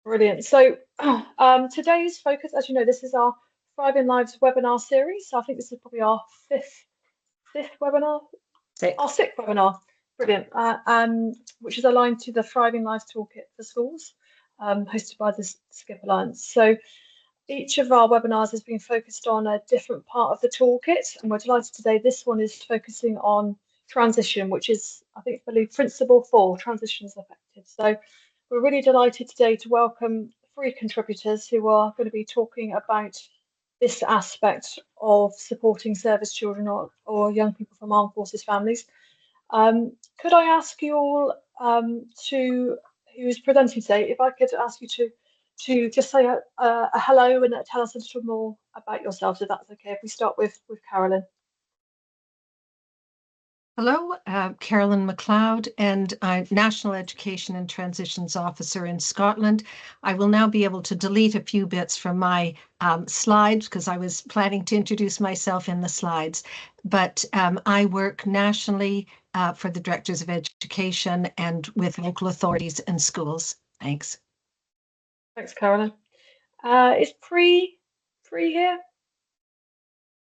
Brilliant. So today's focus, as you know, this is our Thriving Lives webinar series. So I think this is probably our fifth webinar, our Sixth. sixth webinar. Brilliant. Which is aligned to the Thriving Lives Toolkit for schools, hosted by the Skip Alliance. So each of our webinars has been focused on a different part of the toolkit, and we're delighted today. This one is focusing on transition, which is, I believe, principle 4, transitions effective. So we're really delighted today to welcome 3 contributors who are going to be talking about this aspect of supporting service children or young people from armed forces families. Could I ask you all who's presenting today, if I could ask you to just say a hello and tell us a little more about yourselves, if that's okay. If we start with Carolyn. Hello, Carolyn MacLeod, and I'm National Education and Transitions Officer in Scotland. I will now be able to delete a few bits from my slides because I was planning to introduce myself in the slides. But I work nationally for the Directors of Education and with local authorities and schools. Thanks. Thanks, Carolyn. Is Pri here?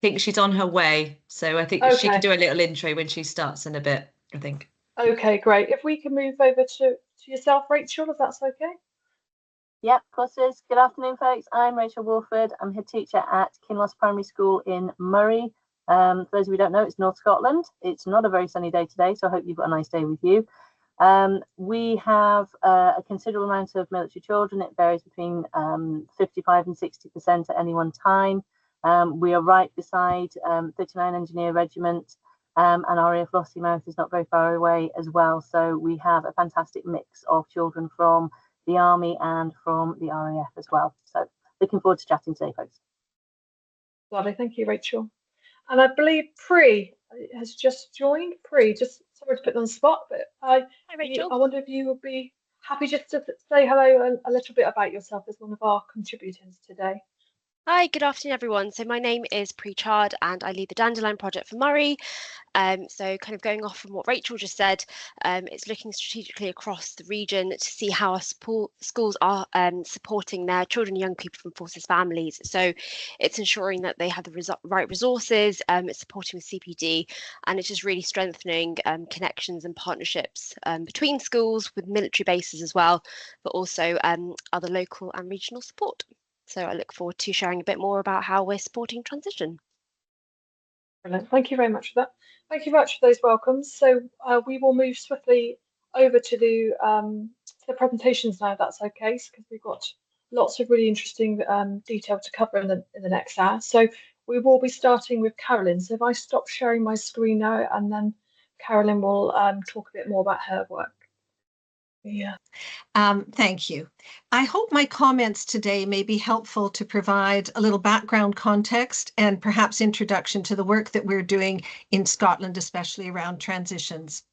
I think she's on her way, so I think she can do a little intro when she starts in a bit, I think. Okay, great. If we can move over to yourself, Rachel, if that's okay. Yep, of course it is. Good afternoon, folks. I'm Rachel Wolford. I'm head teacher at Kinloss Primary School in Murray. For those of you who don't know, it's North Scotland. It's not a very sunny day today, so I hope you've got a nice day with you. We have a considerable amount of military children. It varies between 55 and 60% at any one time. We are right beside 39 Engineer Regiment, and our RAF Lossiemouth is not very far away as well. So we have a fantastic mix of children from the Army and from the RAF as well. So looking forward to chatting today, folks. Lovely, thank you, Rachel. And I believe Pri has just joined. Pri, just sorry to put you on the spot, but Hi, Rachel. I wonder if you would be happy just to say hello and a little bit about yourself as one of our contributors today. Hi, good afternoon, everyone. So my name is Chard and I lead the Dandelion project for Murray. So kind of going off from what Rachel just said, it's looking strategically across the region to see how our schools are supporting their children and young people from forces families. So it's ensuring that they have the right resources, it's supporting with CPD, and it's just really strengthening connections and partnerships between schools with military bases as well, but also other local and regional support. So I look forward to sharing a bit more about how we're supporting transition. Brilliant. Thank you very much for that. Thank you very much for those welcomes. So we will move swiftly over to the presentations now, if that's okay, because we've got lots of really interesting detail to cover in the next hour. So we will be starting with Carolyn. So if I stop sharing my screen now, and then Carolyn will talk a bit more about her work. Yeah. Thank you. I hope my comments today may be helpful to provide a little background context and perhaps introduction to the work that we're doing in Scotland, especially around transitions.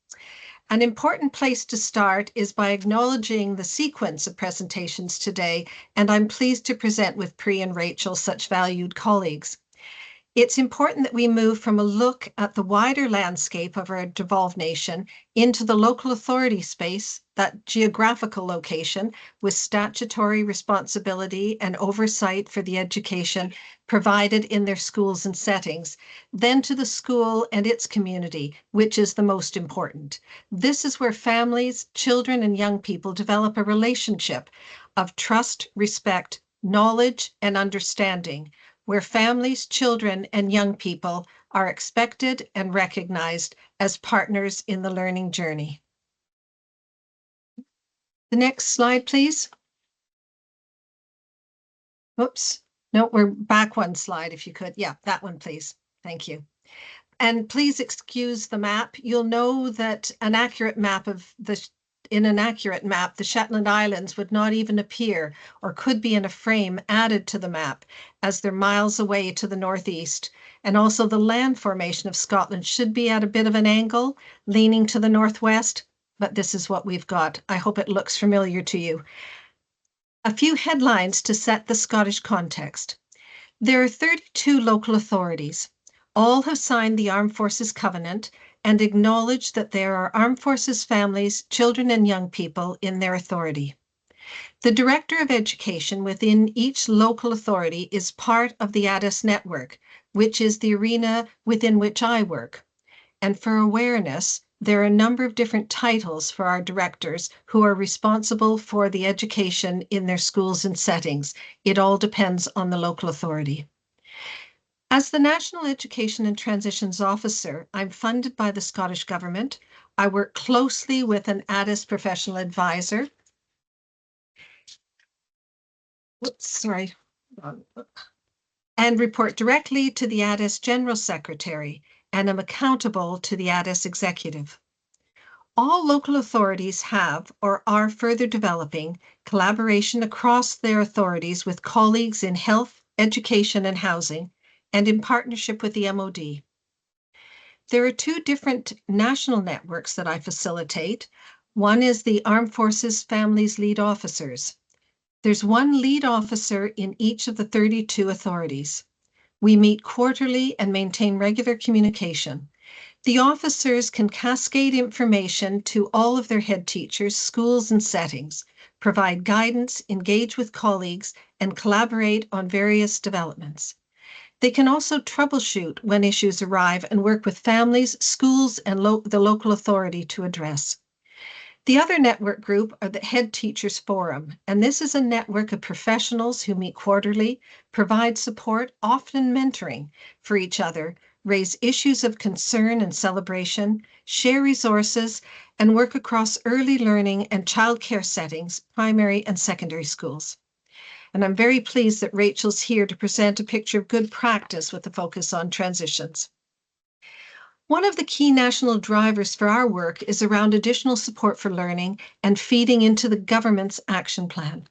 An important place to start is by acknowledging the sequence of presentations today, and I'm pleased to present with Pri and Rachel, such valued colleagues. It's important that we move from a look at the wider landscape of our devolved nation into the local authority space, that geographical location with statutory responsibility and oversight for the education provided in their schools and settings, then to the school and its community, which is the most important. This is where families, children, and young people develop a relationship of trust, respect, knowledge, and understanding, where families, children, and young people are expected and recognized as partners in the learning journey. The next slide, please. Oops, no, we're back one slide if you could. Yeah, that one, please. Thank you. And please excuse the map. You'll know that an accurate map in an accurate map, the Shetland Islands would not even appear or could be in a frame added to the map as they're miles away to the northeast. And also the land formation of Scotland should be at a bit of an angle, leaning to the northwest, but this is what we've got. I hope it looks familiar to you. A few headlines to set the Scottish context. There are 32 local authorities. All have signed the Armed Forces Covenant and acknowledge that there are armed forces families, children, and young people in their authority. The Director of Education within each local authority is part of the ADES network, which is the arena within which I work. And for awareness, there are a number of different titles for our directors who are responsible for the education in their schools and settings. It all depends on the local authority. As the National Education and Transitions Officer, I'm funded by the Scottish Government. I work closely with an ADES professional advisor. And report directly to the ADES General Secretary, and am accountable to the ADES Executive. All local authorities have or are further developing collaboration across their authorities with colleagues in health, education, and housing, and in partnership with the MOD. There are two different national networks that I facilitate. One is the Armed Forces Families Lead Officers. There's one lead officer in each of the 32 authorities. We meet quarterly and maintain regular communication. The officers can cascade information to all of their head teachers, schools, and settings, provide guidance, engage with colleagues, and collaborate on various developments. They can also troubleshoot when issues arrive and work with families, schools, and the local authority to address. The other network group are the Head Teachers Forum, and this is a network of professionals who meet quarterly, provide support, often mentoring for each other, raise issues of concern and celebration, share resources, and work across early learning and childcare settings, primary and secondary schools. And I'm very pleased that Rachel's here to present a picture of good practice with a focus on transitions. One of the key national drivers for our work is around additional support for learning and feeding into the government's action plan.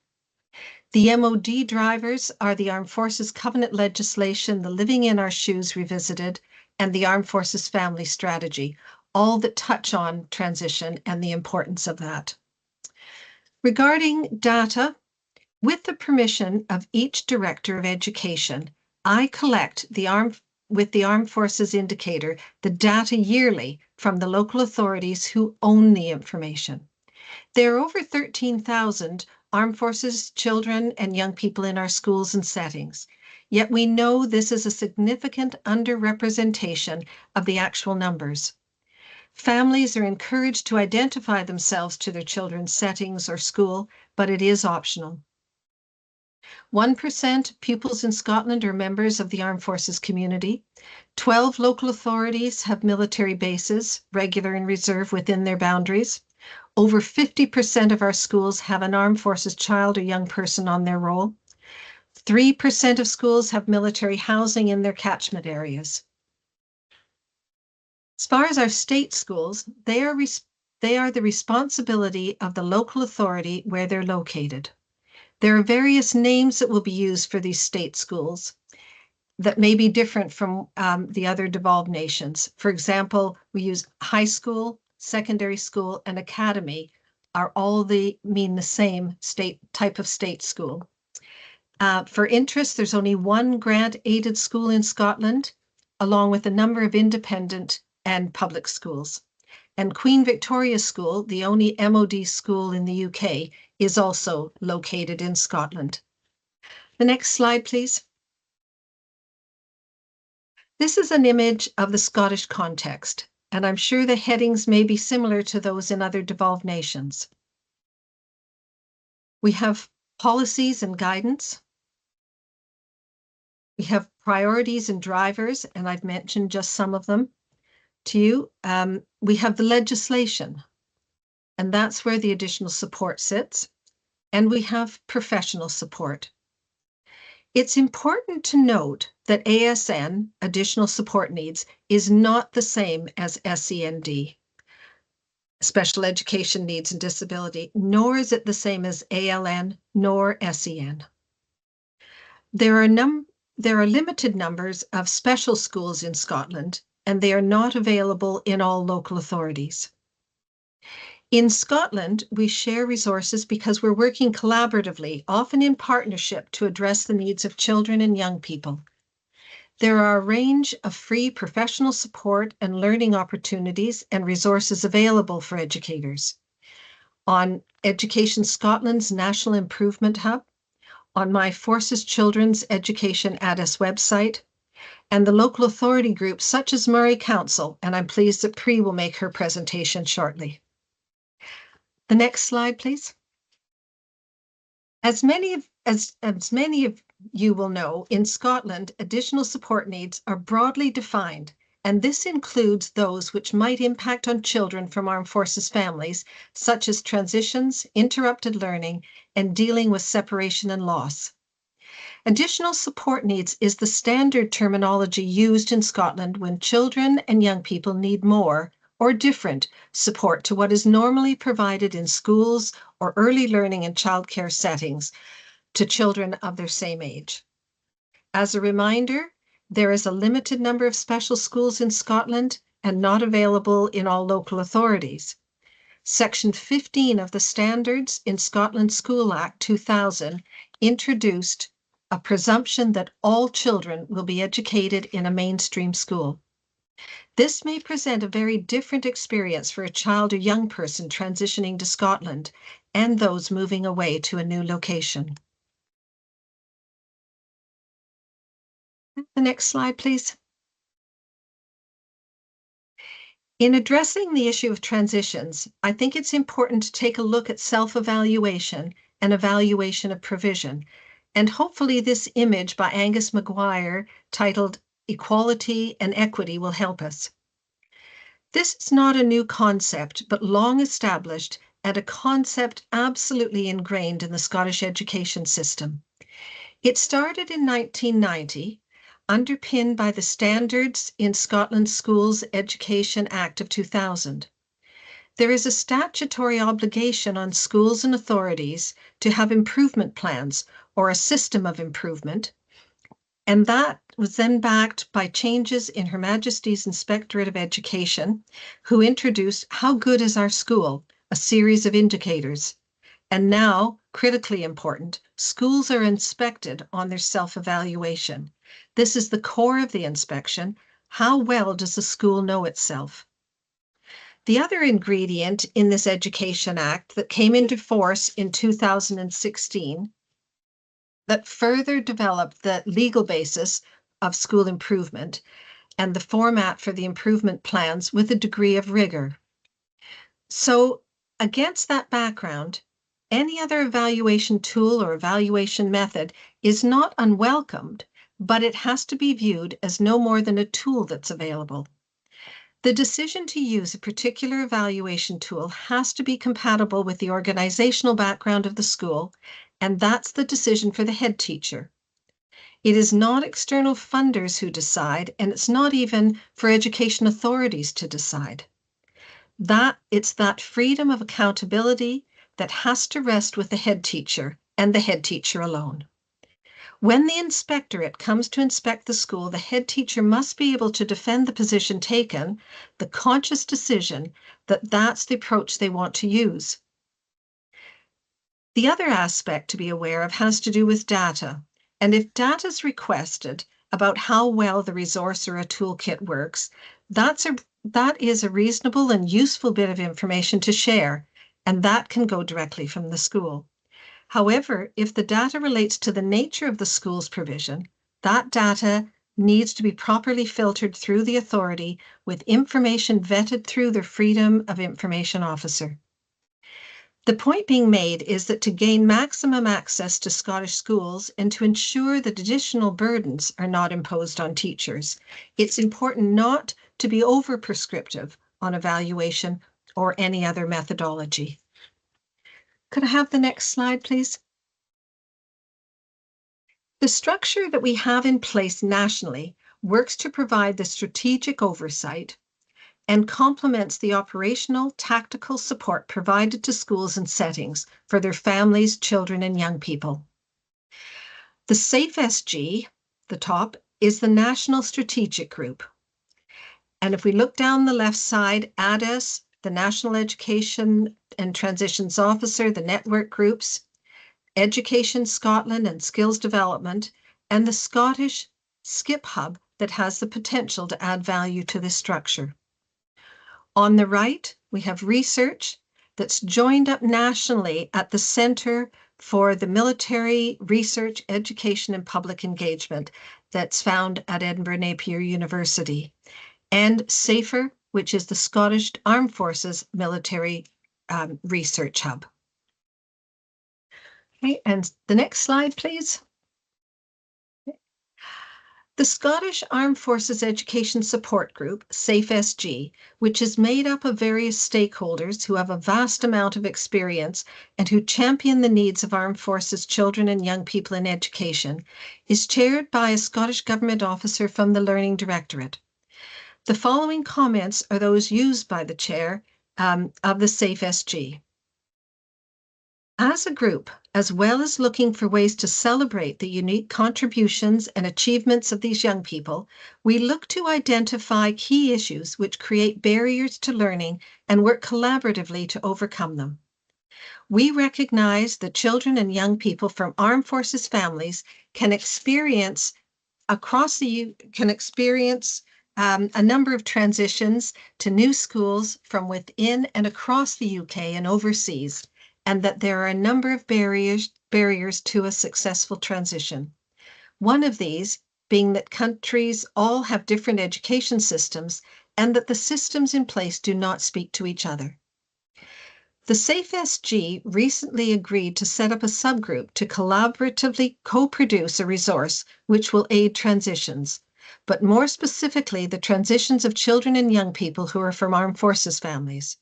The MOD drivers are the Armed Forces Covenant legislation, the Living in Our Shoes Revisited, and the Armed Forces Family Strategy, all that touch on transition and the importance of that. Regarding data, with the permission of each Director of Education, I collect with the Armed Forces Indicator the data yearly from the local authorities who own the information. There are over 13,000 Armed Forces children and young people in our schools and settings, yet we know this is a significant underrepresentation of the actual numbers. Families are encouraged to identify themselves to their children's settings or school, but it is optional. 1% of pupils in Scotland are members of the Armed Forces community. 12 local authorities have military bases, regular and reserve, within their boundaries. Over 50% of our schools have an Armed Forces child or young person on their roll. 3% of schools have military housing in their catchment areas. As far as our state schools, they are the responsibility of the local authority where they're located. There are various names that will be used for these state schools that may be different from the other devolved nations. For example, we use high school, secondary school, and academy are all mean the same type of state school. For interest, there's only one grant-aided school in Scotland, along with a number of independent and public schools. And Queen Victoria School, the only MOD school in the UK, is also located in Scotland. The next slide, please. This is an image of the Scottish context, and I'm sure the headings may be similar to those in other devolved nations. We have policies and guidance. We have priorities and drivers, and I've mentioned just some of them to you. We have the legislation, and that's where the additional support sits. And we have professional support. It's important to note that ASN, additional support needs, is not the same as SEND, special education needs and disability, nor is it the same as ALN nor SEN. There are limited numbers of special schools in Scotland, and they are not available in all local authorities. In Scotland, we share resources because we're working collaboratively, often in partnership, to address the needs of children and young people. There are a range of free professional support and learning opportunities and resources available for educators. on Education Scotland's National Improvement Hub, on My Forces Children's Education ADES website, and the local authority groups such as Moray Council, and I'm pleased that Pri will make her presentation shortly. The next slide, please. As many of you will know, in Scotland, additional support needs are broadly defined, and this includes those which might impact on children from armed forces families, such as transitions, interrupted learning, and dealing with separation and loss. Additional support needs is the standard terminology used in Scotland when children and young people need more or different support to what is normally provided in schools or early learning and childcare settings to children of their same age. As a reminder, there is a limited number of special schools in Scotland and not available in all local authorities. Section 15 of the Standards in Scotland School Act 2000 introduced a presumption that all children will be educated in a mainstream school. This may present a very different experience for a child or young person transitioning to Scotland and those moving away to a new location. The next slide, please. In addressing the issue of transitions, I think it's important to take a look at self-evaluation and evaluation of provision. And hopefully this image by Angus Maguire titled Equality and Equity will help us. This is not a new concept, but long established and a concept absolutely ingrained in the Scottish education system. It started in 1990, underpinned by the Standards in Scotland Schools Education Act of 2000. There is a statutory obligation on schools and authorities to have improvement plans or a system of improvement, and that was then backed by changes in Her Majesty's Inspectorate of Education, who introduced How Good is Our School, a series of indicators. And now, critically important, schools are inspected on their self-evaluation. This is the core of the inspection. How well does the school know itself? The other ingredient in this Education Act that came into force in 2016 that further developed the legal basis of school improvement and the format for the improvement plans with a degree of rigor. So against that background, any other evaluation tool or evaluation method is not unwelcomed, but it has to be viewed as no more than a tool that's available. The decision to use a particular evaluation tool has to be compatible with the organizational background of the school, and that's the decision for the head teacher. It is not external funders who decide, and it's not even for education authorities to decide. It's that freedom of accountability that has to rest with the head teacher and the head teacher alone. When the inspectorate comes to inspect the school, the head teacher must be able to defend the position taken, the conscious decision that that's the approach they want to use. The other aspect to be aware of has to do with data. And if data is requested about how well the resource or a toolkit works, that is a reasonable and useful bit of information to share, and that can go directly from the school. However, if the data relates to the nature of the school's provision, that data needs to be properly filtered through the authority with information vetted through their Freedom of Information officer. The point being made is that to gain maximum access to Scottish schools and to ensure that additional burdens are not imposed on teachers, it's important not to be over-prescriptive on evaluation or any other methodology. Could I have the next slide, please? The structure that we have in place nationally works to provide the strategic oversight and complements the operational, tactical support provided to schools and settings for their families, children, and young people. The SAFE SG, the top, is the National Strategic Group. And if we look down the left side, ADES, the National Education and Transitions Officer, the network groups, Education Scotland and Skills Development, and the Scottish Skip Hub that has the potential to add value to this structure. On the right, we have research that's joined up nationally at the Centre for the Military Research, Education and Public Engagement that's found at Edinburgh Napier University, and SAFER, which is the Scottish Armed Forces Military Research Hub. Okay, and the next slide, please. The Scottish Armed Forces Education Support Group, SAFE-SG, which is made up of various stakeholders who have a vast amount of experience and who champion the needs of armed forces children and young people in education, is chaired by a Scottish Government officer from the Learning Directorate. The following comments are those used by the chair of the SAFE-SG. As a group, as well as looking for ways to celebrate the unique contributions and achievements of these young people, we look to identify key issues which create barriers to learning and work collaboratively to overcome them. We recognize that children and young people from armed forces families can experience a number of transitions to new schools from within and across the UK and overseas, and that there are a number of barriers to a successful transition. One of these being that countries all have different education systems and that the systems in place do not speak to each other. The SAFE-SG recently agreed to set up a subgroup to collaboratively co-produce a resource which will aid transitions, but more specifically the transitions of children and young people who are from armed forces families.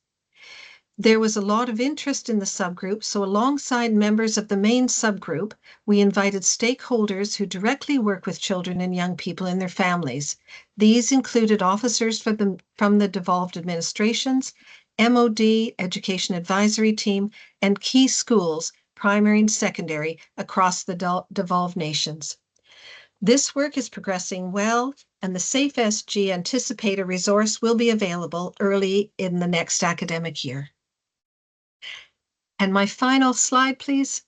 There was a lot of interest in the subgroup, so alongside members of the main subgroup, we invited stakeholders who directly work with children and young people and their families. These included officers from the devolved administrations, MOD, Education Advisory Team, and key schools, primary and secondary, across the devolved nations. This work is progressing well, and the SAFE-SG anticipate a resource will be available early in the next academic year. And my final slide, please.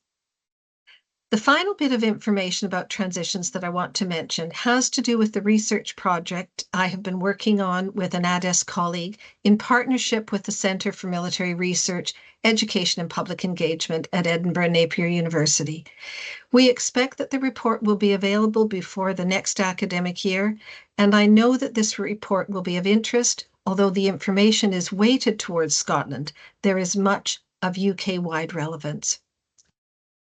The final bit of information about transitions that I want to mention has to do with the research project I have been working on with an ADES colleague in partnership with the Centre for Military Research, Education and Public Engagement at Edinburgh Napier University. We expect that the report will be available before the next academic year, and I know that this report will be of interest. Although the information is weighted towards Scotland, there is much of UK-wide relevance.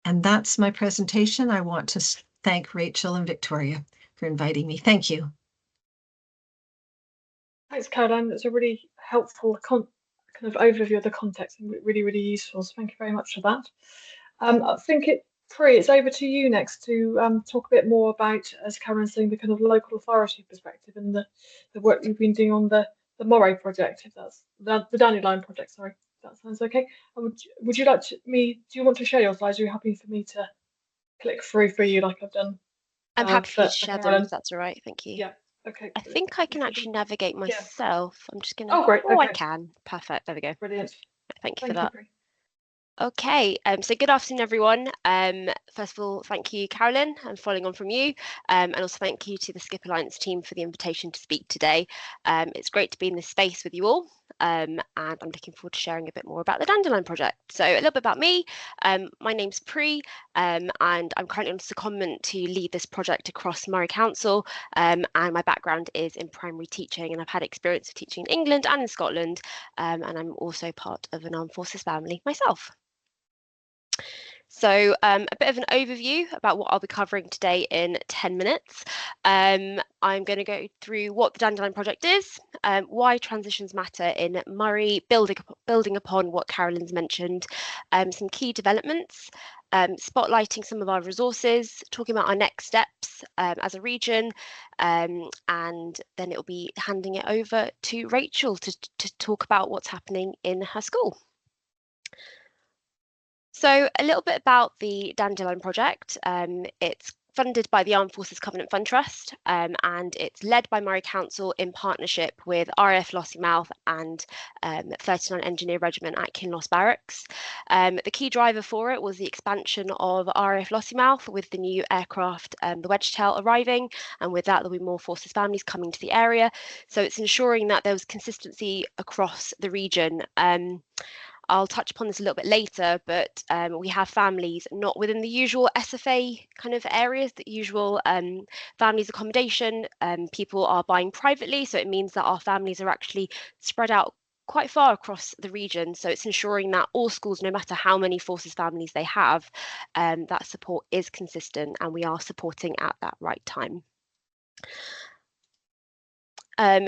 And that's my presentation. I want to thank Rachel and Victoria for inviting me. Thank you. Thanks, Caroline. That's a really helpful kind of overview of the context and really, really useful. So thank you very much for that. I think it's over to you next to talk a bit more about, as Carolyn's saying, the kind of local authority perspective and the work you've been doing on the Moray project, if that's the Dandelion project, sorry. That sounds okay. Would you like do you want to share your slides? Are you happy for me to click through for you like I've done? I'm happy for you to share them if that's all right. Thank you. Yeah. Okay. I think I can actually navigate myself. Yeah. I'm just going to. Oh, great. Okay. I can. Perfect. There we go. Brilliant. Thank you for that. Okay, so good afternoon, everyone. First of all, thank you, Carolyn, and following on from you, and also thank you to the Skip Alliance team for the invitation to speak today. It's great to be in this space with you all, and I'm looking forward to sharing a bit more about the Dandelion project. So a little bit about me. My name's Pri, and I'm currently on secondment to lead this project across Moray Council, and my background is in primary teaching, and I've had experience of teaching in England and in Scotland, and I'm also part of an armed forces family myself. So a bit of an overview about what I'll be covering today in 10 minutes. I'm going to go through what the Dandelion project is, why transitions matter in Moray, building upon what Carolyn's mentioned, some key developments, spotlighting some of our resources, talking about our next steps as a region, and then it'll be handing it over to Rachel to talk about what's happening in her school. So a little bit about the Dandelion project. It's funded by the Armed Forces Covenant Fund Trust, and it's led by Moray Council in partnership with RAF Lossiemouth and 39 Engineer Regiment at Kinloss Barracks. The key driver for it was the expansion of RAF Lossiemouth with the new aircraft, the Wedgetail, arriving, and with that there'll be more forces families coming to the area. So it's ensuring that there was consistency across the region. I'll touch upon this a little bit later, but we have families not within the usual SFA kind of areas, the usual families accommodation. People are buying privately, so it means that our families are actually spread out quite far across the region. So it's ensuring that all schools, no matter how many forces families they have, that support is consistent and we are supporting at that right time.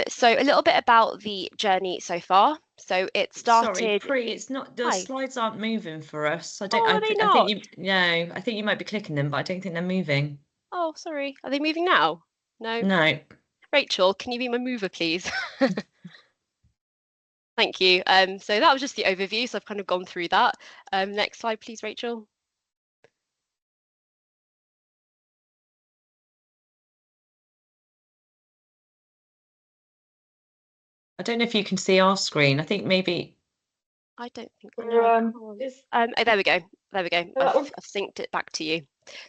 So a little bit about the journey so far. So it started. Sorry, Pri, it's not, the Hi. slides aren't moving for us. I don't. Oh, I, are they I not? think you. No, I think you might be clicking them, but I don't think they're moving. Oh, sorry. Are they moving now? No. No. Rachel, can you be my mover, please? Thank you. So that was just the overview. So I've kind of gone through that. Next slide, please, Rachel. I don't know if you can see our screen. I think maybe. I don't think. Oh, there we go. There we go. I've synced it back to you.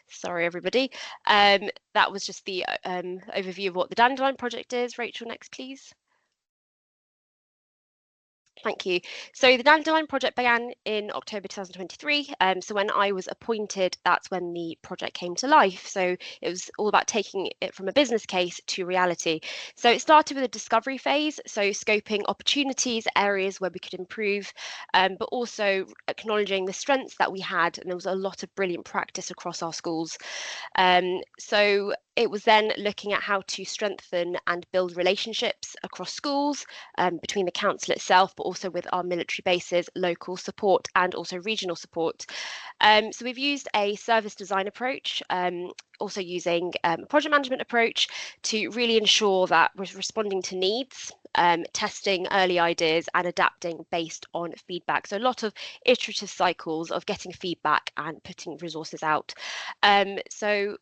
Sorry, everybody. That was just the overview of what the Dandelion project is. Rachel, next, please. Thank you. So the Dandelion project began in October 2023. So when I was appointed, that's when the project came to life. So it was all about taking it from a business case to reality. So it started with a discovery phase, so scoping opportunities, areas where we could improve, but also acknowledging the strengths that we had. And there was a lot of brilliant practice across our schools. So it was then looking at how to strengthen and build relationships across schools, between the council itself, but also with our military bases, local support and also regional support. So we've used a service design approach, also using a project management approach to really ensure that we're responding to needs, testing early ideas and adapting based on feedback. So a lot of iterative cycles of getting feedback and putting resources out. So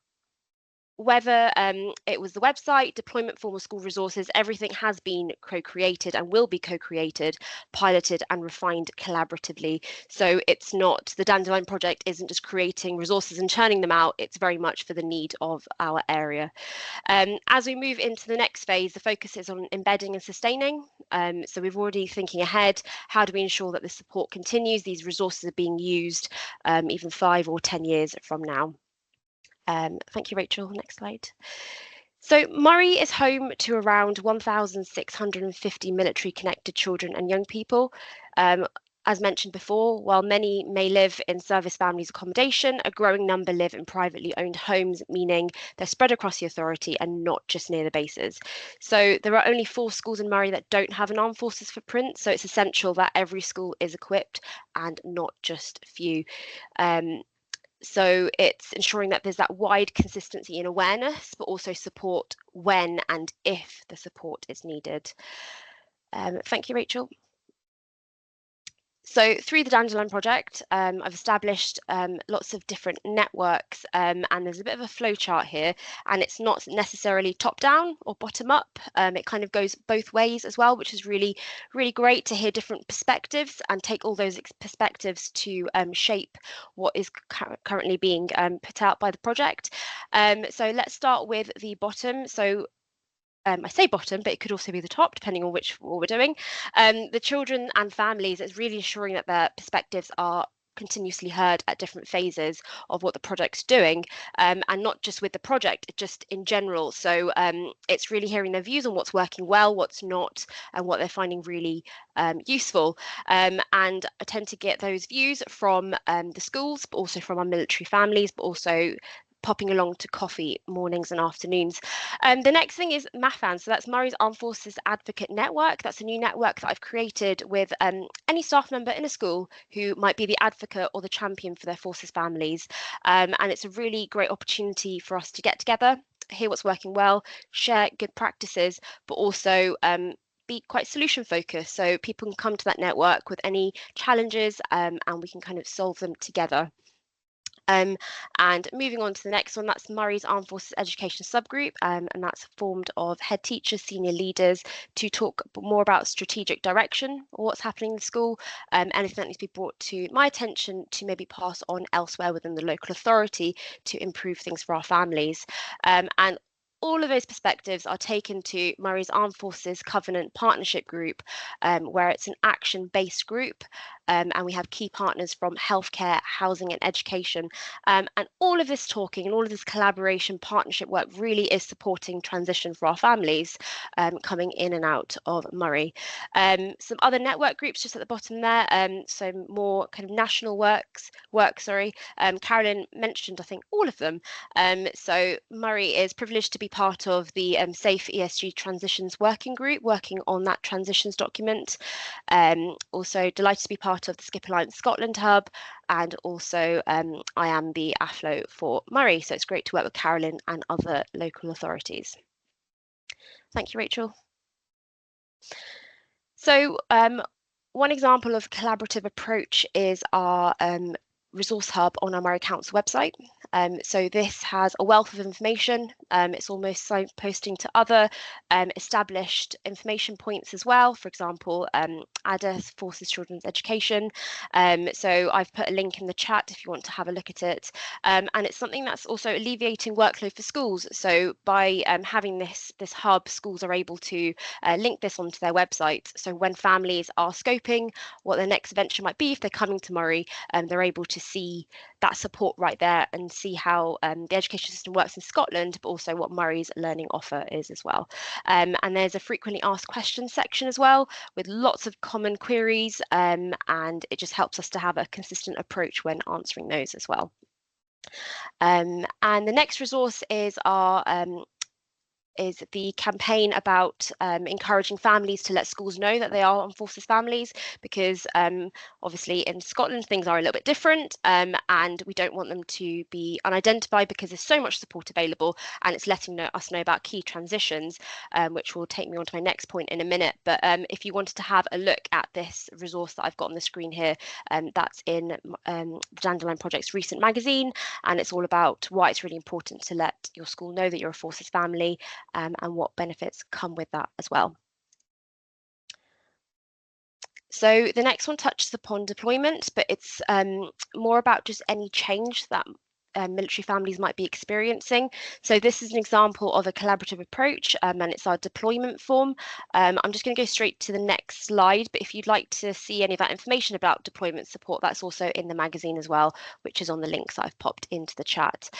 whether it was the website, deployment form of school resources, everything has been co-created and will be co-created, piloted and refined collaboratively. So it's not, the Dandelion project isn't just creating resources and churning them out, it's very much for the need of our area. As we move into the next phase, the focus is on embedding and sustaining. So we're already thinking ahead, how do we ensure that the support continues, these resources are being used even 5 or 10 years from now. Thank you, Rachel. Next slide. So Murray is home to around 1,650 military connected children and young people. As mentioned before, while many may live in service families accommodation, a growing number live in privately owned homes, meaning they're spread across the authority and not just near the bases. So there are only 4 schools in Murray that don't have an armed forces footprint. So it's essential that every school is equipped and not just a few. So it's ensuring that there's that wide consistency in awareness, but also support when and if the support is needed. Thank you, Rachel. So through the Dandelion project, I've established lots of different networks, and there's a bit of a flow chart here, and it's not necessarily top down or bottom up. It kind of goes both ways as well, which is really, really great to hear different perspectives and take all those perspectives to shape what is currently being put out by the project. So let's start with the bottom. So I say bottom, but it could also be the top, depending on what we're doing. The children and families, it's really ensuring that their perspectives are continuously heard at different phases of what the project's doing, and not just with the project, just in general. So it's really hearing their views on what's working well, what's not, and what they're finding really useful. And I tend to get those views from the schools, but also from our military families, but also popping along to coffee mornings and afternoons. The next thing is MAFAN, so that's Murray's Armed Forces Advocate Network. That's a new network that I've created with any staff member in a school who might be the advocate or the champion for their forces families. And it's a really great opportunity for us to get together, hear what's working well, share good practices, but also be quite solution focused. So people can come to that network with any challenges and we can kind of solve them together. And moving on to the next one, that's Murray's Armed Forces Education Subgroup, and that's formed of head teachers, senior leaders to talk more about strategic direction or what's happening in the school, anything that needs to be brought to my attention to maybe pass on elsewhere within the local authority to improve things for our families. And all of those perspectives are taken to Murray's Armed Forces Covenant Partnership Group, where it's an action-based group. and we have key partners from healthcare, housing and education. And all of this talking and all of this collaboration partnership work really is supporting transition for our families coming in and out of Murray. Some other network groups just at the bottom there, so more kind of national work. Carolyn mentioned, I think, all of them. So Murray is privileged to be part of the Safe ESG Transitions Working Group, working on that transitions document. Also delighted to be part of the Skip Alliance Scotland Hub, and also I am the AFLO for Murray, so it's great to work with Carolyn and other local authorities. Thank you, Rachel. So one example of collaborative approach is our resource hub on our Murray Council website. So this has a wealth of information. It's almost signposting to other established information points as well. For example, ADES, Forces Children's Education. So I've put a link in the chat if you want to have a look at it. And it's something that's also alleviating workload for schools. So by having this hub, schools are able to link this onto their website. So when families are scoping what their next venture might be, if they're coming to Murray, they're able to see that support right there and see how the education system works in Scotland, but also what Murray's learning offer is as well. And there's a frequently asked questions section as well, with lots of common queries, and it just helps us to have a consistent approach when answering those as well. And the next resource is the campaign about encouraging families to let schools know that they are armed forces families, because obviously in Scotland things are a little bit different, and we don't want them to be unidentified because there's so much support available, and it's letting us know about key transitions, which will take me on to my next point in a minute. But if you wanted to have a look at this resource that I've got on the screen here, that's in the Dandelion Project's recent magazine, and it's all about why it's really important to let your school know that you're a forces family, and what benefits come with that as well. So the next one touches upon deployment, but it's more about just any change that military families might be experiencing. So this is an example of a collaborative approach, and it's our deployment form. I'm just going to go straight to the next slide, but if you'd like to see any of that information about deployment support, that's also in the magazine as well, which is on the links I've popped into the chat.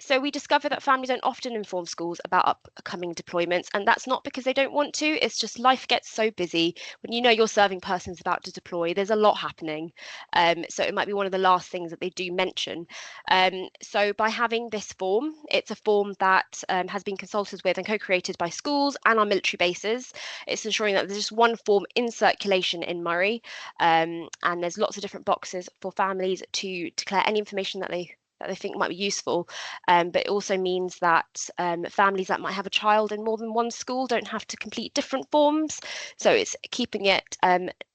So we discover that families don't often inform schools about upcoming deployments, and that's not because they don't want to, it's just life gets so busy. When you know your serving person's about to deploy, there's a lot happening. So it might be one of the last things that they do mention. So by having this form, it's a form that has been consulted with and co-created by schools and our military bases. It's ensuring that there's just one form in circulation in Murray, and there's lots of different boxes for families to declare any information that they think might be useful, but it also means that families that might have a child in more than one school don't have to complete different forms. So it's keeping it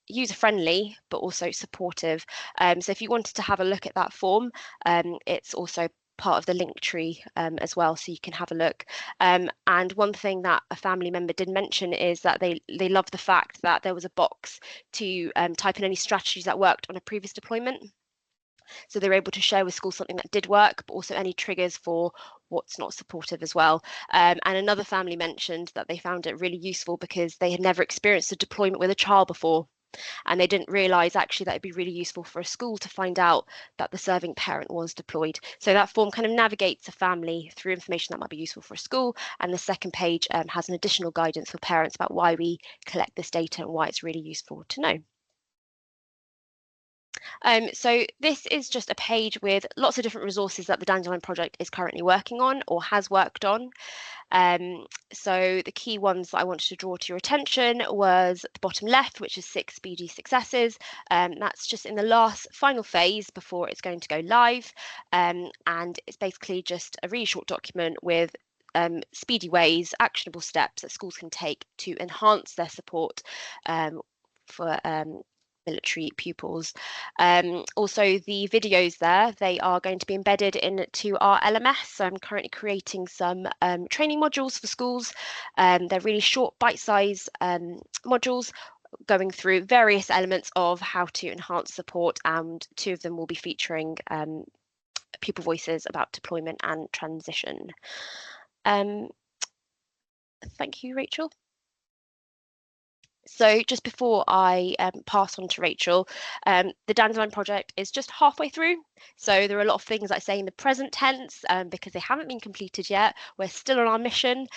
user-friendly but also supportive. So if you wanted to have a look at that form, it's also part of the link tree as well, so you can have a look. And one thing that a family member did mention is that they love the fact that there was a box to type in any strategies that worked on a previous deployment. So they're able to share with schools something that did work, but also any triggers for what's not supportive as well. And another family mentioned that they found it really useful because they had never experienced a deployment with a child before, and they didn't realise actually that it'd be really useful for a school to find out that the serving parent was deployed. So that form kind of navigates a family through information that might be useful for a school, and the second page has an additional guidance for parents about why we collect this data and why it's really useful to know. So this is just a page with lots of different resources that the Dandelion project is currently working on or has worked on. So the key ones that I wanted to draw to your attention was the bottom left, which is 6 speedy successes. That's just in the final phase before it's going to go live. And it's basically just a really short document with speedy ways, actionable steps that schools can take to enhance their support for military pupils. Also the videos there, they are going to be embedded into our LMS. So I'm currently creating some training modules for schools. They're really short bite-sized modules going through various elements of how to enhance support, and 2 of them will be featuring pupil voices about deployment and transition. Thank you, Rachel. So just before I pass on to Rachel, the Dandelion project is just halfway through. So there are a lot of things I say in the present tense because they haven't been completed yet. We're still on our mission.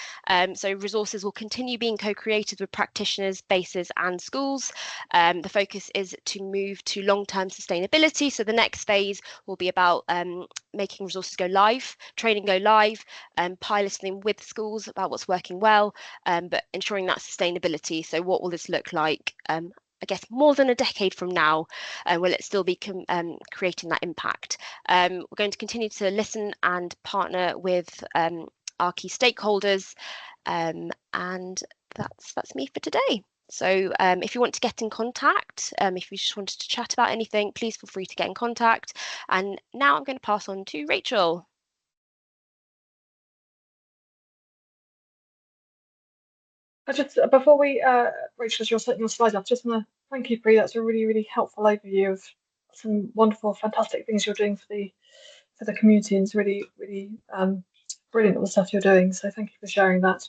So resources will continue being co-created with practitioners, bases and schools. The focus is to move to long-term sustainability. So the next phase will be about making resources go live, training go live, piloting with schools about what's working well, but ensuring that sustainability. So what will this look like, I guess, more than a decade from now? Will it still be creating that impact? We're going to continue to listen and partner with our key stakeholders, and that's me for today. So if you want to get in contact, if you just wanted to chat about anything, please feel free to get in contact. And now I'm going to pass on to Rachel. I just, before we, Rachel, as you're setting your slides up, just want to thank you, Pri. That's a really, really helpful overview of some wonderful, fantastic things you're doing for the community, and it's really, really brilliant all the stuff you're doing. So thank you for sharing that.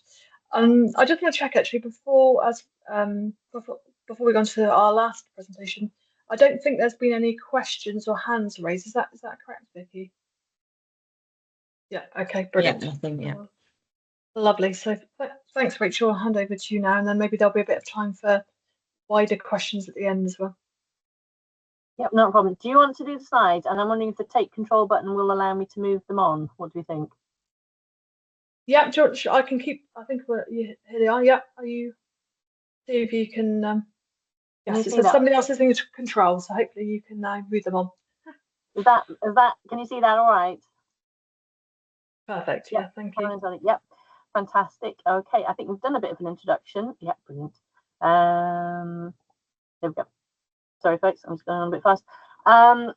I just want to check actually before we go on to our last presentation. I don't think there's been any questions or hands raised. Is that correct, Vicky? Yeah. Okay. Brilliant. Yeah, nothing. Yeah. Lovely. So thanks, Rachel. I'll hand over to you now, and then maybe there'll be a bit of time for wider questions at the end as well. Yep, no problem. Do you want to do the slides? And I'm wondering if the take control button will allow me to move them on. What do you think? Yeah, George, I can keep. I think here they are. Yeah, are you? See if you can. Yes, it says somebody else is in control, so hopefully you can move them on. Is that? Can you see that? All right. Perfect. Yeah, thank you. Yep, fantastic. Okay, I think we've done a bit of an introduction. Yep, brilliant. There we go. Sorry, folks, I'm just going on a bit fast. I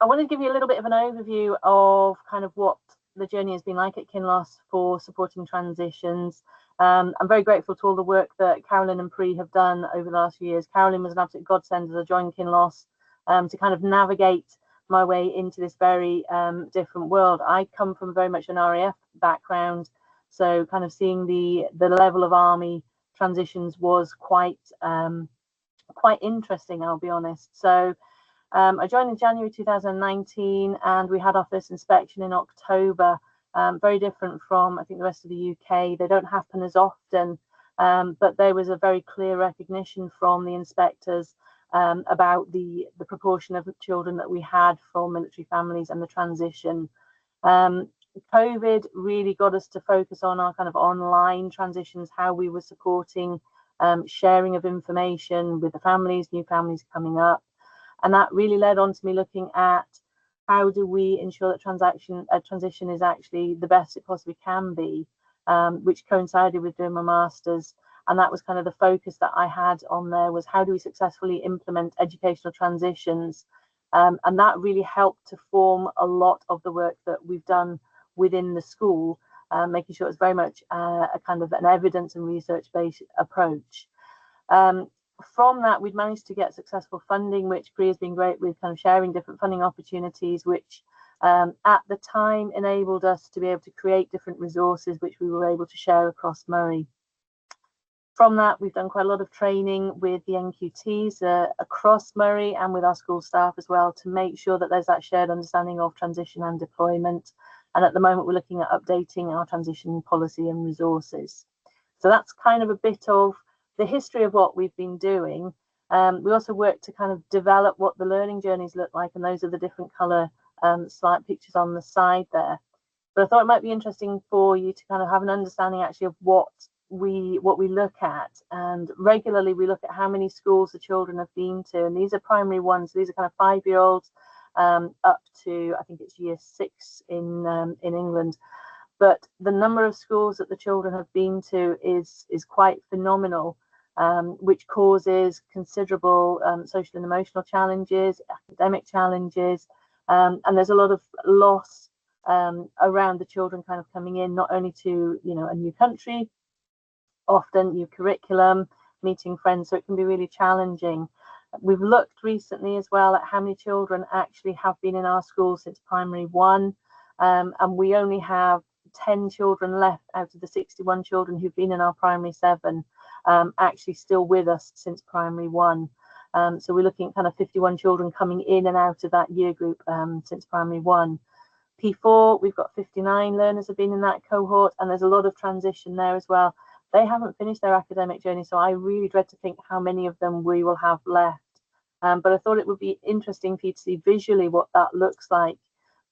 want to give you a little bit of an overview of kind of what the journey has been like at Kinloss for supporting transitions. I'm very grateful to all the work that Carolyn and Pri have done over the last few years. Carolyn was an absolute godsend as I joined Kinloss to kind of navigate my way into this very different world. I come from very much an RAF background, so kind of seeing the level of army transitions was quite interesting, I'll be honest. So I joined in January 2019, and we had our first inspection in October. Very different from, I think, the rest of the UK. They don't happen as often, but there was a very clear recognition from the inspectors about the proportion of children that we had from military families and the transition. COVID really got us to focus on our kind of online transitions, how we were supporting sharing of information with the families, new families coming up. And that really led on to me looking at how do we ensure that transition is actually the best it possibly can be, which coincided with doing my master's. And that was kind of the focus that I had on there, was how do we successfully implement educational transitions? And that really helped to form a lot of the work that we've done within the school, making sure it's very much a kind of an evidence and research-based approach. From that, we'd managed to get successful funding, which Pri has been great with, kind of sharing different funding opportunities, which at the time enabled us to be able to create different resources, which we were able to share across Murray. From that, we've done quite a lot of training with the NQTs across Murray and with our school staff as well, to make sure that there's that shared understanding of transition and deployment. And at the moment, we're looking at updating our transition policy and resources. So that's kind of a bit of the history of what we've been doing. We also work to kind of develop what the learning journeys look like, and those are the different colour slide pictures on the side there. But I thought it might be interesting for you to kind of have an understanding actually of what we look at. And regularly we look at how many schools the children have been to, and these are primary ones. So these are kind of 5-year-olds up to, I think it's year 6 in England. But the number of schools that the children have been to is quite phenomenal, which causes considerable social and emotional challenges, academic challenges, and there's a lot of loss around the children kind of coming in, not only to a new country, often new curriculum, meeting friends, so it can be really challenging. We've looked recently as well at how many children actually have been in our school since primary 1, and we only have 10 children left out of the 61 children who've been in our primary 7. actually still with us since primary 1. So we're looking at kind of 51 children coming in and out of that year group since primary 1. P4, we've got 59 learners have been in that cohort, and there's a lot of transition there as well. They haven't finished their academic journey, so I really dread to think how many of them we will have left. But I thought it would be interesting for you to see visually what that looks like.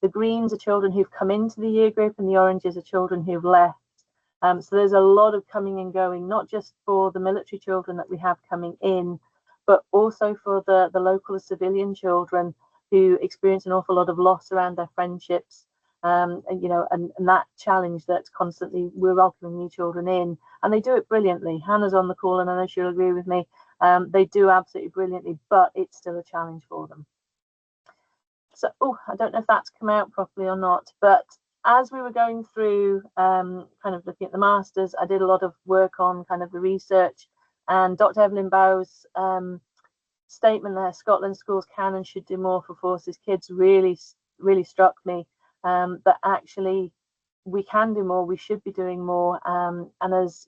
The greens are children who've come into the year group, and the oranges are children who've left. So there's a lot of coming and going, not just for the military children that we have coming in, but also for the local civilian children who experience an awful lot of loss around their friendships, and that challenge that constantly we're welcoming new children in, and they do it brilliantly. Hannah's on the call, and I know she'll agree with me. They do absolutely brilliantly, but it's still a challenge for them. So, I don't know if that's come out properly or not, but as we were going through kind of looking at the masters, I did a lot of work on kind of the research, and Dr. Evelyn Bowes' statement there, Scotland schools can and should do more for forces kids, really struck me, that actually we can do more, we should be doing more, and as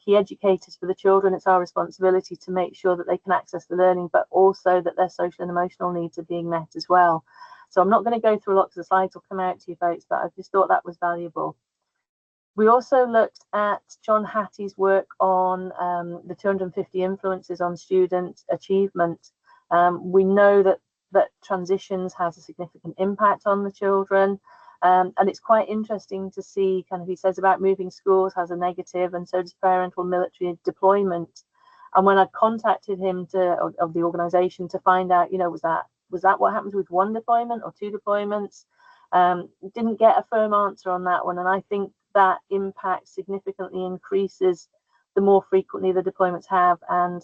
key educators for the children, it's our responsibility to make sure that they can access the learning, but also that their social and emotional needs are being met as well. So I'm not going to go through lots of slides, will come out to you folks, but I just thought that was valuable. We also looked at John Hattie's work on the 250 influences on student achievement. We know that transitions has a significant impact on the children, and it's quite interesting to see kind of, he says about moving schools has a negative, and so does parental military deployment. And when I contacted him of the organisation to find out, was that what happens with 1 deployment or 2 deployments? Didn't get a firm answer on that one, and I think that impact significantly increases the more frequently the deployments have. And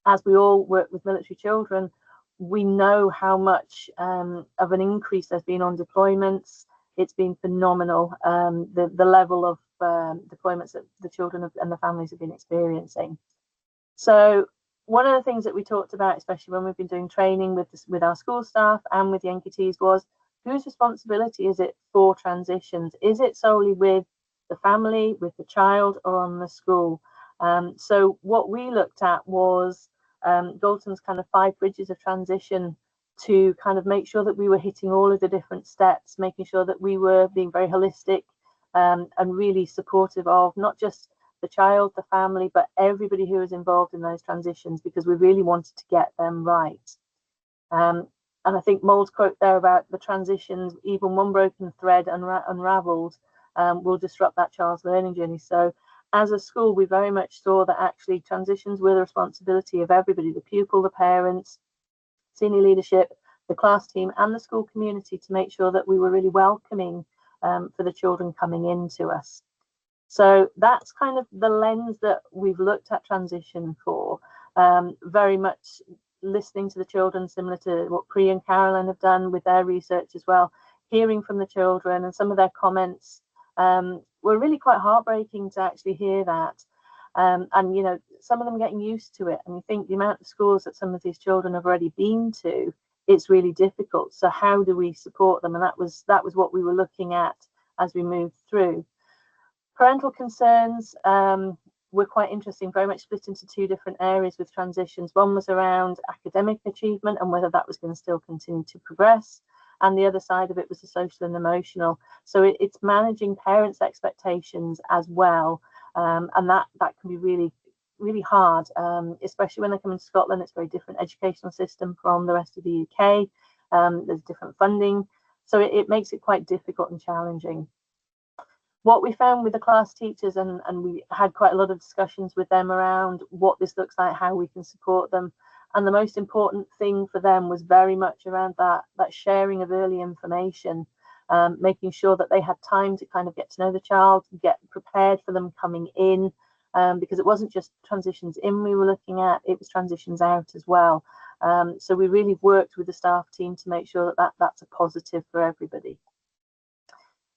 as we all work with military children, we know how much of an increase there's been on deployments. It's been phenomenal, the level of deployments that the children and the families have been experiencing. So one of the things that we talked about, especially when we've been doing training with our school staff and with the NQTs, was whose responsibility is it for transitions? Is it solely with the family, with the child, or on the school? So what we looked at was Galton's kind of 5 bridges of transition, to kind of make sure that we were hitting all of the different steps, making sure that we were being very holistic and really supportive of not just the child, the family, but everybody who is involved in those transitions, because we really wanted to get them right. And I think Mold's quote there about the transitions, even one broken thread unraveled will disrupt that child's learning journey. So as a school, we very much saw that actually transitions were the responsibility of everybody, the pupil, the parents, senior leadership, the class team, and the school community, to make sure that we were really welcoming for the children coming into us. So that's kind of the lens that we've looked at transition for, very much listening to the children, similar to what Pri and Carolyn have done with their research as well, hearing from the children, and some of their comments were really quite heartbreaking to actually hear that. And some of them getting used to it, and you think the amount of schools that some of these children have already been to, it's really difficult. So how do we support them? And that was what we were looking at as we moved through. Parental concerns were quite interesting, very much split into 2 different areas with transitions. One was around academic achievement and whether that was going to still continue to progress, and the other side of it was the social and emotional. So it's managing parents' expectations as well, and that can be really, really hard, especially when they come into Scotland. It's a very different educational system from the rest of the UK. There's different funding, so it makes it quite difficult and challenging. What we found with the class teachers, and we had quite a lot of discussions with them around what this looks like, how we can support them. And the most important thing for them was very much around that sharing of early information, making sure that they had time to kind of get to know the child, get prepared for them coming in, because it wasn't just transitions in we were looking at, it was transitions out as well. So we really worked with the staff team to make sure that that's a positive for everybody.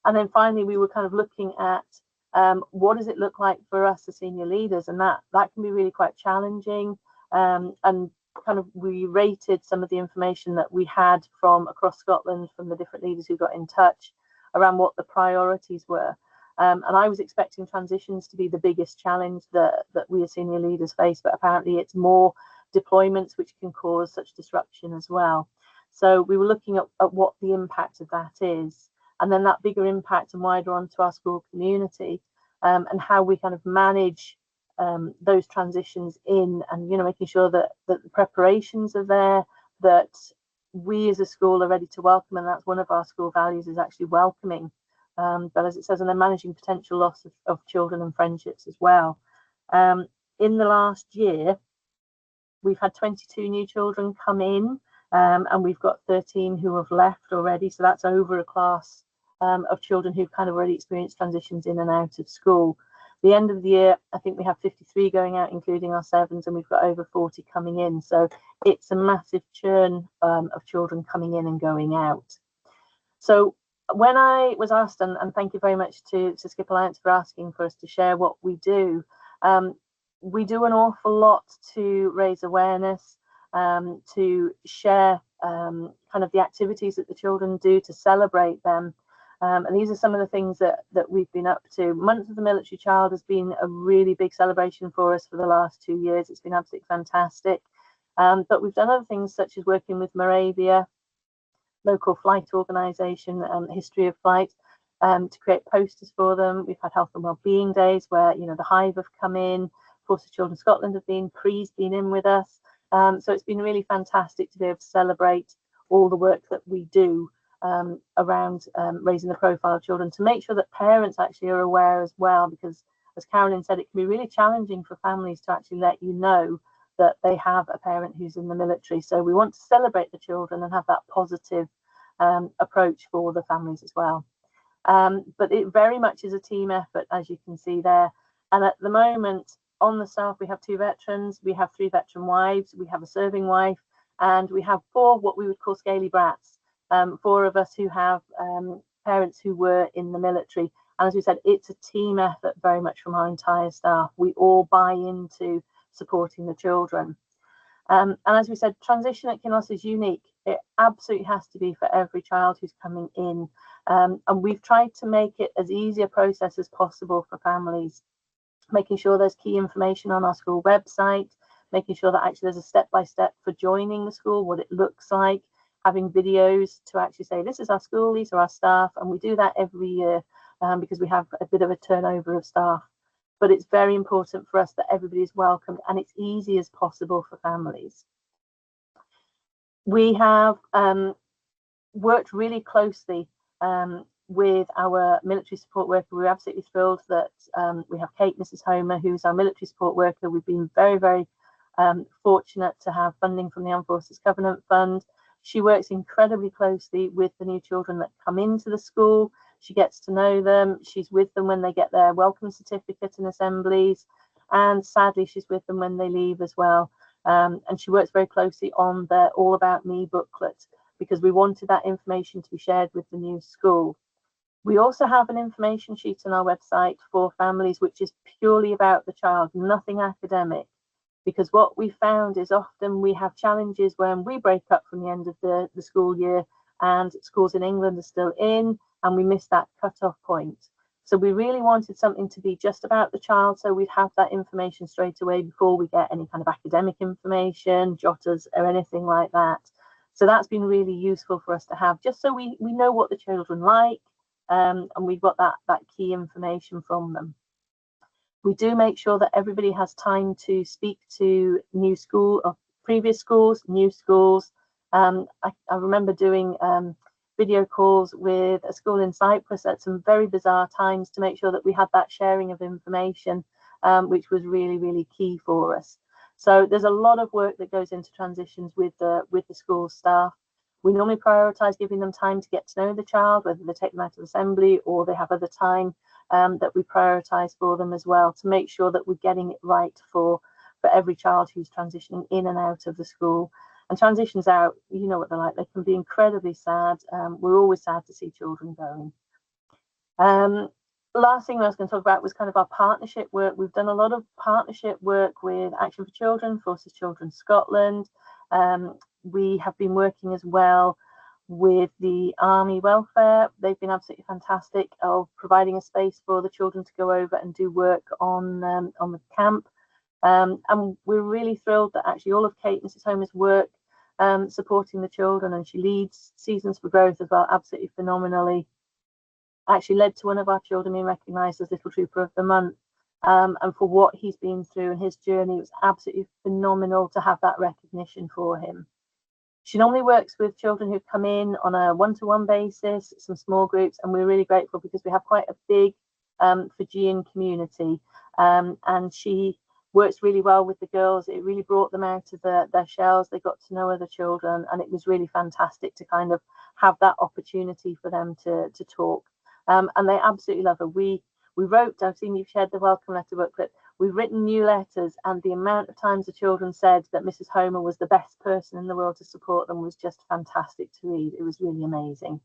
And then finally, we were kind of looking at what does it look like for us as senior leaders, and that can be really quite challenging. And kind of we rated some of the information that we had from across Scotland, from the different leaders who got in touch, around what the priorities were. And I was expecting transitions to be the biggest challenge that we as senior leaders face, but apparently it's more deployments which can cause such disruption as well. So we were looking at what the impact of that is, and then that bigger impact and wider onto our school community, and how we kind of manage those transitions in, and making sure that the preparations are there, that we as a school are ready to welcome, and that's one of our school values, is actually welcoming. But as it says, and then managing potential loss of children and friendships as well. In the last year, we've had 22 new children come in, and we've got 13 who have left already. So that's over a class of children who've kind of already experienced transitions in and out of school. The end of the year, I think we have 53 going out, including our 7s, and we've got over 40 coming in. So it's a massive churn of children coming in and going out. So when I was asked, and thank you very much to Skip Alliance for asking for us to share what we do an awful lot to raise awareness, to share kind of the activities that the children do, to celebrate them. And these are some of the things that we've been up to. Month of the Military Child has been a really big celebration for us for the last 2 years. It's been absolutely fantastic. But we've done other things such as working with Moravia, local flight organisation, History of Flight, to create posters for them. We've had Health and Wellbeing Days where, the Hive have come in, Forces Children Scotland have been, Pre's been in with us. So it's been really fantastic to be able to celebrate all the work that we do around raising the profile of children, to make sure that parents actually are aware as well, because as Carolyn said, it can be really challenging for families to actually let you know that they have a parent who's in the military. So we want to celebrate the children and have that positive approach for the families as well. But it very much is a team effort, as you can see there. And at the moment, on the staff, we have 2 veterans, we have 3 veteran wives, we have a serving wife, and we have 4 what we would call scaly brats, 4 of us who have parents who were in the military. And as we said, it's a team effort very much from our entire staff. We all buy into supporting the children. And as we said, transition at Kinloss is unique. It absolutely has to be for every child who's coming in. And we've tried to make it as easy a process as possible for families, making sure there's key information on our school website, making sure that actually there's a step-by-step for joining the school, what it looks like, having videos to actually say, this is our school, these are our staff. And we do that every year because we have a bit of a turnover of staff. But it's very important for us that everybody is welcomed and it's easy as possible for families. We have worked really closely with our military support worker. We're absolutely thrilled that we have Kate, Mrs. Homer, who's our military support worker. We've been very, very fortunate to have funding from the Armed Forces Covenant Fund. She works incredibly closely with the new children that come into the school. She gets to know them. She's with them when they get their welcome certificate and assemblies. And sadly, she's with them when they leave as well. And she works very closely on the All About Me booklet because we wanted that information to be shared with the new school. We also have an information sheet on our website for families, which is purely about the child, nothing academic. Because what we found is often we have challenges when we break up from the end of the school year and schools in England are still in, and we miss that cut-off point. So we really wanted something to be just about the child, so we'd have that information straight away before we get any kind of academic information, jotters or anything like that. So that's been really useful for us to have, just so we know what the children like, and we've got that key information from them. We do make sure that everybody has time to speak to new school or previous schools, new schools. I remember doing video calls with a school in Cyprus at some very bizarre times to make sure that we had that sharing of information, which was really, really key for us. So there's a lot of work that goes into transitions with the school staff. We normally prioritise giving them time to get to know the child, whether they take them out of assembly or they have other time that we prioritise for them as well, to make sure that we're getting it right for every child who's transitioning in and out of the school. And transitions out, you know what they're like, they can be incredibly sad. We're always sad to see children going. Last thing I was going to talk about was kind of our partnership work. We've done a lot of partnership work with Action for Children, Forces Children Scotland. We have been working as well with the Army welfare. They've been absolutely fantastic of providing a space for the children to go over and do work on the camp. And we're really thrilled that actually all of Kate, Mrs. Homer's work supporting the children, and she leads Seasons for Growth as well, absolutely phenomenally. Actually led to one of our children being recognised as Little Trooper of the Month. And for what he's been through and his journey, it was absolutely phenomenal to have that recognition for him. She normally works with children who come in on a one-to-one basis, some small groups, and we're really grateful because we have quite a big Fijian community, and she works really well with the girls. It really brought them out of their shells. They got to know other children, and it was really fantastic to kind of have that opportunity for them to talk. And they absolutely love her. We wrote, I've seen you've shared the welcome letter booklet. We've written new letters, and the amount of times the children said that Mrs. Homer was the best person in the world to support them was just fantastic to read. It was really amazing.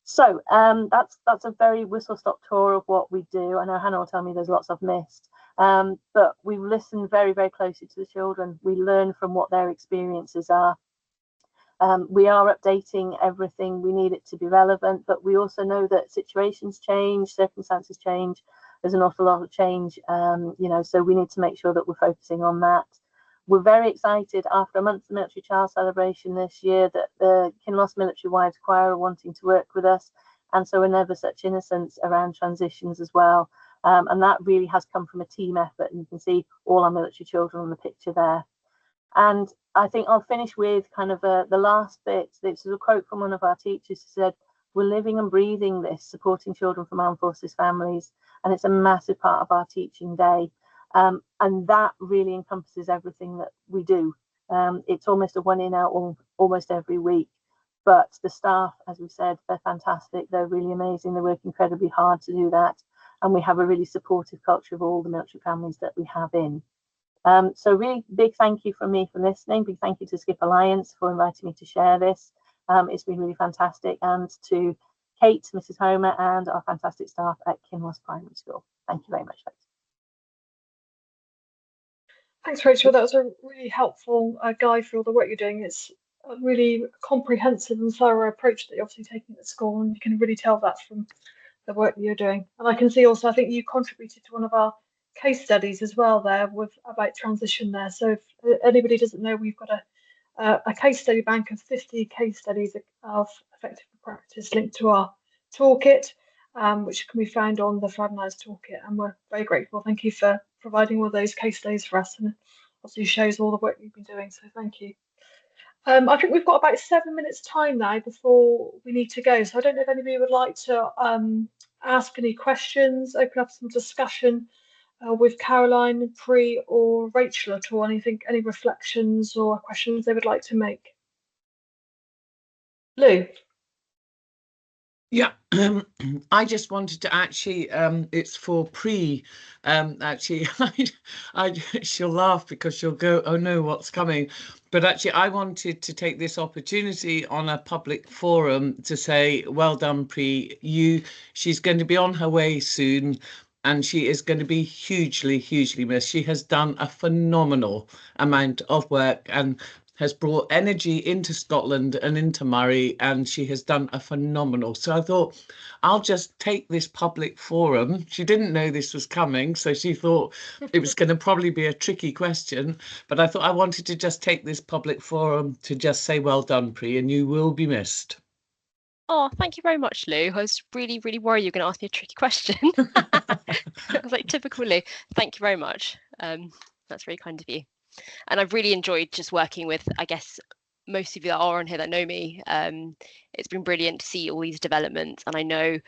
So that's a very whistle-stop tour of what we do. I know Hannah will tell me there's lots I've missed, but we listen very, very closely to the children. We learn from what their experiences are. We are updating everything. We need it to be relevant, but we also know that situations change, circumstances change. There's an awful lot of change, so we need to make sure that we're focusing on that. We're very excited after a month of Military Child Celebration this year that the Kinloss Military Wives Choir are wanting to work with us, and so we're never such innocence around transitions as well. And that really has come from a team effort, and you can see all our military children on the picture there. And I think I'll finish with kind of the last bit. This is a quote from one of our teachers who said, "We're living and breathing this, supporting children from armed forces families, and it's a massive part of our teaching day." And that really encompasses everything that we do. It's almost a one in out almost every week. But the staff, as we said, they're fantastic. They're really amazing. They work incredibly hard to do that. And we have a really supportive culture of all the military families that we have in. So really big thank you from me for listening. Big thank you to Skip Alliance for inviting me to share this. It's been really fantastic. And to Kate, Mrs. Homer, and our fantastic staff at Kinloss Primary School. Thank you very much, folks. Thanks, Rachel. That was a really helpful guide for all the work you're doing. It's a really comprehensive and thorough approach that you're obviously taking at school, and you can really tell that from the work that you're doing. And I can see also, I think you contributed to one of our case studies as well there about transition there. So if anybody doesn't know, we've got a case study bank of 50 case studies of effective practice linked to our toolkit, which can be found on the Thriving Lives Toolkit, and we're very grateful. Thank you for providing all those case studies for us, and obviously shows all the work you've been doing, so thank you. I think we've got about 7 minutes time now before we need to go, so I don't know if anybody would like to ask any questions, open up some discussion with Caroline, Pri, or Rachel at all. Any reflections or questions they would like to make? Lou? Yeah, I just wanted to actually, it's for Pri, actually, she'll laugh because she'll go, oh no, what's coming? But actually, I wanted to take this opportunity on a public forum to say, well done, Pri. She's going to be on her way soon, and she is going to be hugely, hugely missed. She has done a phenomenal amount of work and has brought energy into Scotland and into Murray, and she has done a phenomenal. So I thought, I'll just take this public forum. She didn't know this was coming, so she thought it was going to probably be a tricky question, but I thought I wanted to just take this public forum to just say, well done, Pri, and you will be missed. Oh, thank you very much, Lou. I was really, really worried you were going to ask me a tricky question. I was like, typical Lou. Thank you very much. That's very kind of you. And I've really enjoyed just working with, I guess, most of you that are on here that know me. It's been brilliant to see all these developments. And I know,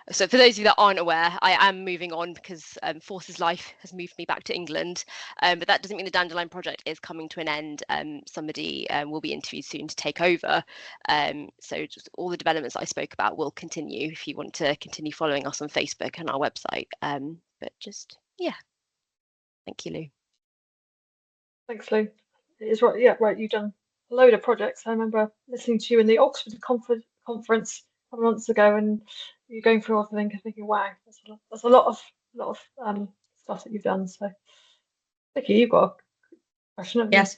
so for those of you that aren't aware, I am moving on because Forces Life has moved me back to England. But that doesn't mean the Dandelion project is coming to an end. Somebody will be interviewed soon to take over. So just all the developments I spoke about will continue if you want to continue following us on Facebook and our website. But just, yeah. Thank you, Lou. Thanks, Lou. It is right. Yeah, right. You've done a load of projects. I remember listening to you in the Oxford conference a couple of months ago, and you're going through everything and thinking, wow, that's a lot of stuff that you've done. So, Vicky, you've got a question, haven't you? Yes.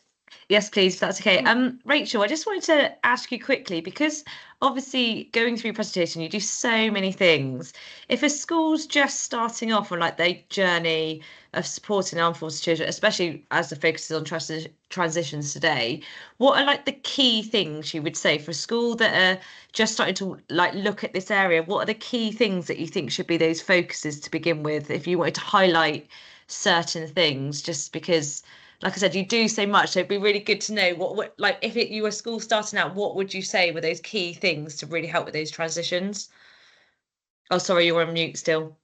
Yes, please, if that's okay. Rachel, I just wanted to ask you quickly, because obviously going through your presentation, you do so many things. If a school's just starting off on like their journey of supporting armed forces children, especially as the focus is on transitions today, what are like the key things you would say for a school that are just starting to like look at this area? What are the key things that you think should be those focuses to begin with, if you wanted to highlight certain things, just because, like I said, you do so much, so it'd be really good to know what like if you were school starting out, what would you say were those key things to really help with those transitions? Oh, sorry, you're on mute still.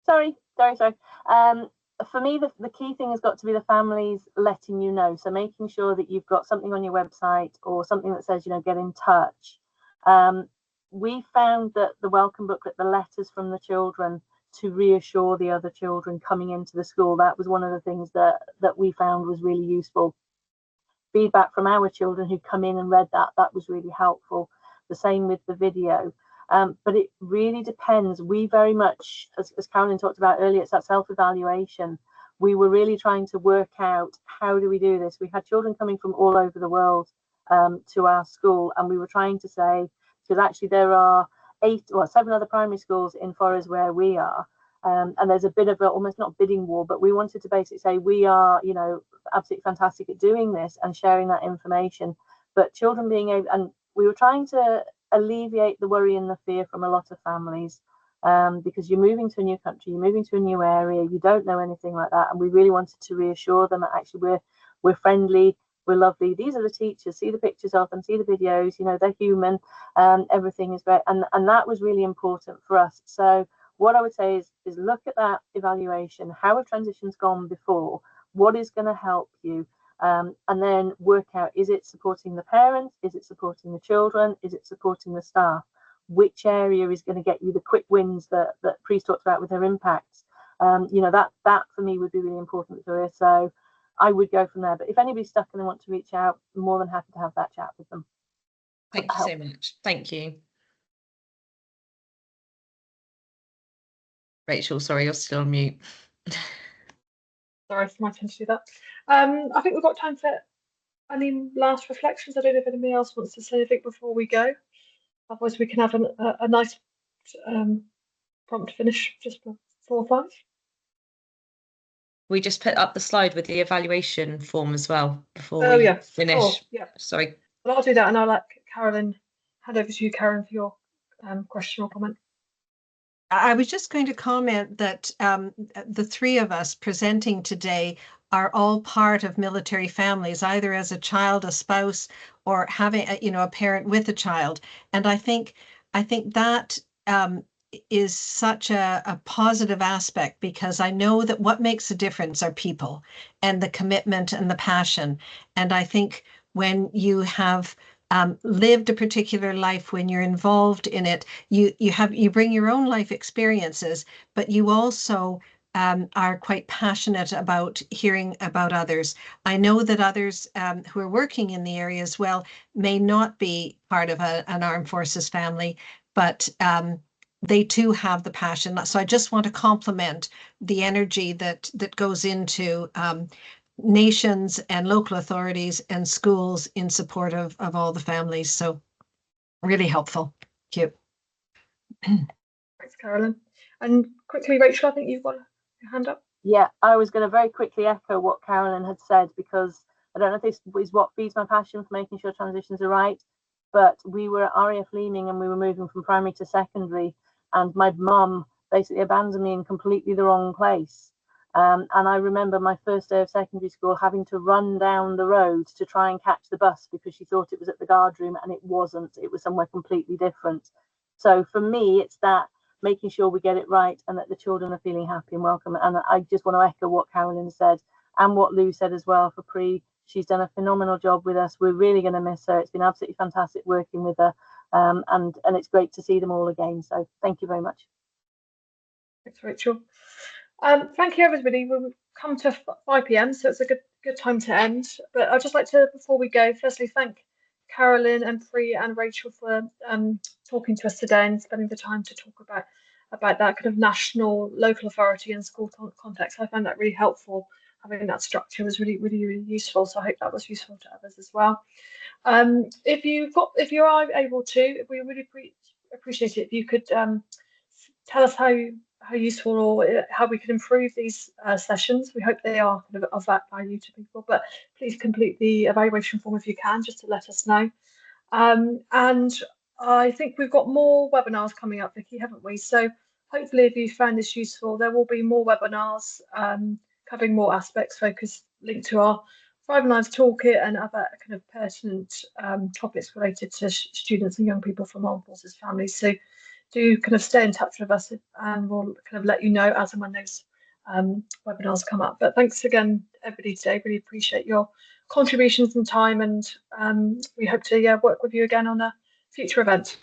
Sorry. For me, the key thing has got to be the families letting you know. So making sure that you've got something on your website or something that says, get in touch. We found that the welcome booklet, the letters from the children to reassure the other children coming into the school, that was one of the things that we found was really useful. Feedback from our children who come in and read that was really helpful. The same with the video. But it really depends. We very much, as Carolyn talked about earlier, it's that self-evaluation. We were really trying to work out, how do we do this? We had children coming from all over the world to our school, and we were trying to say, because actually there are 7 other primary schools in Forres where we are, and there's a bit of almost not bidding war, but we wanted to basically say we are, absolutely fantastic at doing this and sharing that information. But children being able, and we were trying to alleviate the worry and the fear from a lot of families, because you're moving to a new country, you're moving to a new area, you don't know anything like that, and we really wanted to reassure them that actually we're friendly, we're lovely, these are the teachers, see the pictures of them, see the videos, they're human, everything is great, and that was really important for us. So what I would say is look at that evaluation. How have transitions gone before? What is going to help you? And then work out, is it supporting the parents? Is it supporting the children? Is it supporting the staff? Which area is going to get you the quick wins that Pri's talked about with her impacts? That for me would be really important for her. So I would go from there. But if anybody's stuck and they want to reach out, I'm more than happy to have that chat with them. Thank you so much. Thank you. Rachel, sorry, you're still on mute. Sorry for my turn to do that. I think we've got time for any last reflections. I don't know if anybody else wants to say anything before we go. Otherwise, we can have a nice prompt finish just before 5. We just put up the slide with the evaluation form as well before we finish. Oh, yeah. Sorry. Well, I'll do that, and I'll let Carolyn hand over to you, Karen, for your question or comment. I was just going to comment that the 3 of us presenting today are all part of military families, either as a child, a spouse, or having a parent with a child. And I think that is such a positive aspect, because I know that what makes a difference are people and the commitment and the passion. And I think when you have lived a particular life, when you're involved in it, you bring your own life experiences, but you also are quite passionate about hearing about others. I know that others who are working in the area as well may not be part of an armed forces family, but they too have the passion. So I just want to compliment the energy that goes into nations and local authorities and schools in support of all the families. So really helpful. Thank you. Thanks, Carolyn. And quickly, Rachel, I think you've got your hand up. Yeah, I was going to very quickly echo what Carolyn had said, because I don't know if this is what feeds my passion for making sure transitions are right, but we were at RAF Leeming and we were moving from primary to secondary, and my mum basically abandoned me in completely the wrong place. And I remember my first day of secondary school having to run down the road to try and catch the bus because she thought it was at the guard room, and it wasn't. It was somewhere completely different. So for me, it's that making sure we get it right and that the children are feeling happy and welcome. And I just want to echo what Carolyn said and what Lou said as well for Pri. She's done a phenomenal job with us. We're really going to miss her. It's been absolutely fantastic working with her. And it's great to see them all again. So thank you very much. Thanks, Rachel. Thank you, everybody. We've come to 5 p.m, so it's a good time to end. But I'd just like to, before we go, firstly thank Carolyn and Pri and Rachel for talking to us today and spending the time to talk about that kind of national, local authority and school context. I found that really helpful. having that structure was really, really, really useful. So I hope that was useful to others as well. If you are able to, we really appreciate it if you could tell us how useful or how we could improve these sessions. We hope they are kind of that value to people, but please complete the evaluation form if you can, just to let us know. And I think we've got more webinars coming up, Vicky, haven't we? So hopefully if you found this useful, there will be more webinars covering more aspects focused linked to our Thriving Lives Toolkit and other kind of pertinent topics related to students and young people from armed forces families. So do kind of stay in touch with us, and we'll kind of let you know as and when those webinars come up. But thanks again, everybody, today. Really appreciate your contributions and time, and we hope to work with you again on a future event.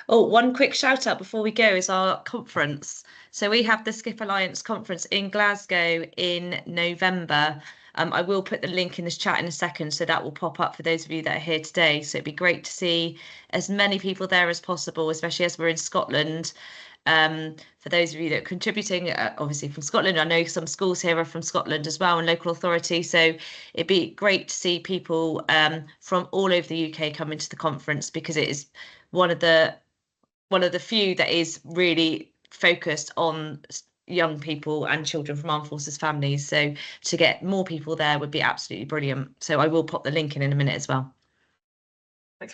Oh, one quick shout out before we go is our conference. So we have the Skip Alliance conference in Glasgow in November. I will put the link in this chat in a second, so that will pop up for those of you that are here today. So it'd be great to see as many people there as possible, especially as we're in Scotland. For those of you that are contributing, obviously from Scotland, I know some schools here are from Scotland as well and local authority. So it'd be great to see people from all over the UK come into the conference, because it is one of the few that is really focused on young people and children from armed forces families. So to get more people there would be absolutely brilliant. So I will pop the link in a minute as well.